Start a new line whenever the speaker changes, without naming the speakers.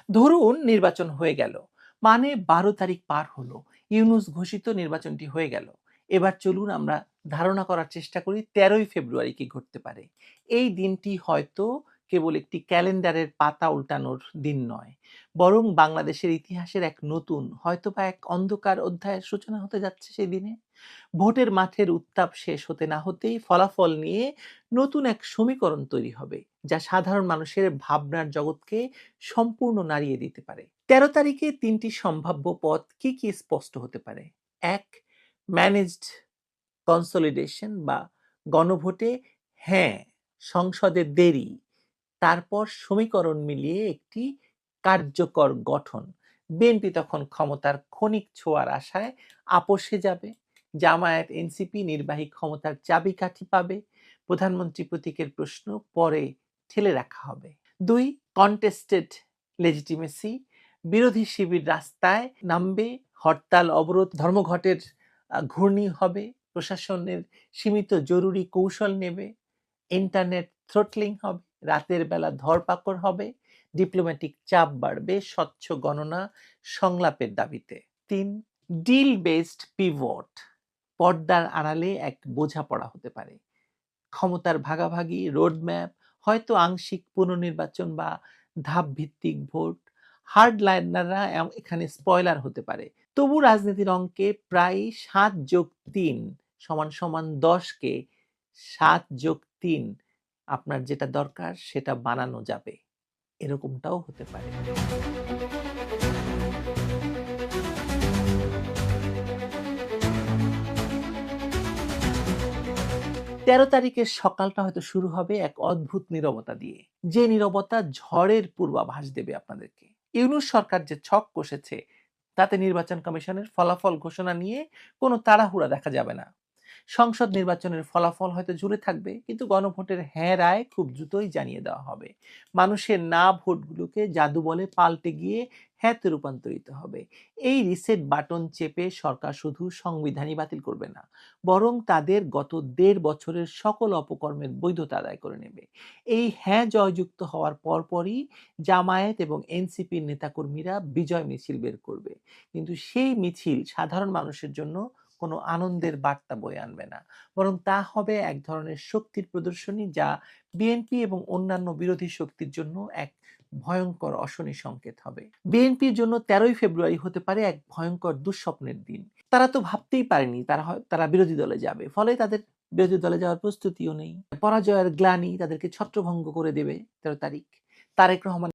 ধরুন নির্বাচন হয়ে গেল, মানে ১২ তারিখ পার হলো, ইউনূস ঘোষিত নির্বাচনটি হয়ে গেল। এবার চলুন আমরা ধারণা করার চেষ্টা করি ১৩ই ফেব্রুয়ারি কি ঘটতে পারে। এই দিনটি হয়তো কেবল একটি ক্যালেন্ডারের পাতা উল্টানোর দিন নয়, বরং বাংলাদেশের ইতিহাসের এক নতুন, হয়তোবা এক অন্ধকার অধ্যায়ের সূচনা হতে যাচ্ছে সেই দিনে। ভোটের মাঠের উত্তাপ শেষ হতে না হতেই ফলাফল নিয়ে নতুন এক সমীকরণ তৈরি হবে, যা সাধারণ মানুষের ভাবনার জগৎকে সম্পূর্ণ নাড়িয়ে দিতে পারে। ১৩ তারিখে ৩টি সম্ভাব্য পথ কি কি স্পষ্ট হতে পারে। এক, ম্যানেজড কনসলিডেশন বা গণভোটে হ্যাঁ, সংসদে দেরি, তারপর সমীকরণ মিলিয়ে একটি কার্যকর গঠন। বিএনপি তখন ক্ষমতার ক্ষণিক ছোঁয়ার আশায় আপোষে যাবে, জামায়াত এনসিপি নির্বাহী ক্ষমতার চাবিকাঠি পাবে, প্রধানমন্ত্রী প্রতীকের প্রশ্ন পরে ঠেলে রাখা হবে। ২, কন্টেস্টেড লেজিটিমেসি, বিরোধী শিবির রাস্তায় নামবে, হরতাল অবরোধ ধর্মঘটের ঘূর্ণি হবে, প্রশাসনের সীমিত জরুরি কৌশল নেবে, ইন্টারনেট থ্রটলিং হবে, রাতের বেলা ধরপাকড় হবে, ডিপ্লোম্যাটিক চাপ বাড়বে, স্বচ্ছ গণনা সংলাপের দাবিতে। ৩, ডিল বেসড পিভট, পর্দার আড়ালে এক বোঝাপড়া হতে পারে, ক্ষমতার ভাগাভাগি, রোডম্যাপ, হয়তো আংশিক পুনর্নির্বাচন বা ধাপ ভিত্তিক ভোট। হার্ডলাইনাররা এখানে স্পয়লার হতে পারে। তবু রাজনীতির অঙ্কে প্রায় ৭+৩ = ১০কে ৭+৩ আপনার যেটা দরকার সেটা বানানো যাবে, এরকমটাও হতে পারে। ১৩ তারিখের সকালটা হয়তো শুরু হবে এক অদ্ভুত নীরবতা দিয়ে, যে নীরবতা ঝড়ের পূর্বাভাস দেবে আপনাদেরকে। ইউনূস সরকার যে ছক কষেছে, তাতে নির্বাচন কমিশনের ফলাফল ঘোষণা নিয়ে কোনো তাড়াহুড়া দেখা যাবে না। সংসদ নির্বাচনের ফলাফল হয়তো ঝুলে থাকবে, কিন্তু গণভোটের হ্যাঁ রায় খুব দ্রুতই জানিয়ে দেওয়া হবে। মানুষের না ভোটগুলোকে জাদু বলে পাল্টে গিয়ে হ্যাঁতে রূপান্তরিত হবে। এই রিসেট বাটন চেপে সরকার শুধু সংবিধানই বাতিল করবে না, বরং তাদের গত ১.৫ বছরের সকল অপকর্মের বৈধতা আদায় করে নেবে। এই হ্যাঁ জয়যুক্ত হওয়ার পরপরই জামায়াত এবং এনসিপির নেতাকর্মীরা বিজয় মিছিল বের করবে, কিন্তু সেই মিছিল সাধারণ মানুষের জন্য কোনো আনন্দের বার্তা বয়ে আনবে না, বরং তা হবে এক ধরনের শক্তির প্রদর্শনী, যা বিএনপি এবং অন্যান্য বিরোধী শক্তির জন্য এক ভয়ঙ্কর অশনি সংকেত হবে। বিএনপির জন্য ১৩ই ফেব্রুয়ারি হতে পারে এক ভয়ঙ্কর দুঃস্বপ্নের দিন। তারা তো ভাবতেই পারেনি তারা বিরোধী দলে যাবে, ফলে তাদের বিরোধী দলে যাওয়ার প্রস্তুতিও নেই। পরাজয়ের গ্লানি তাদেরকে ছত্রভঙ্গ করে দেবে ১৩ তারিখ। তারেক রহমান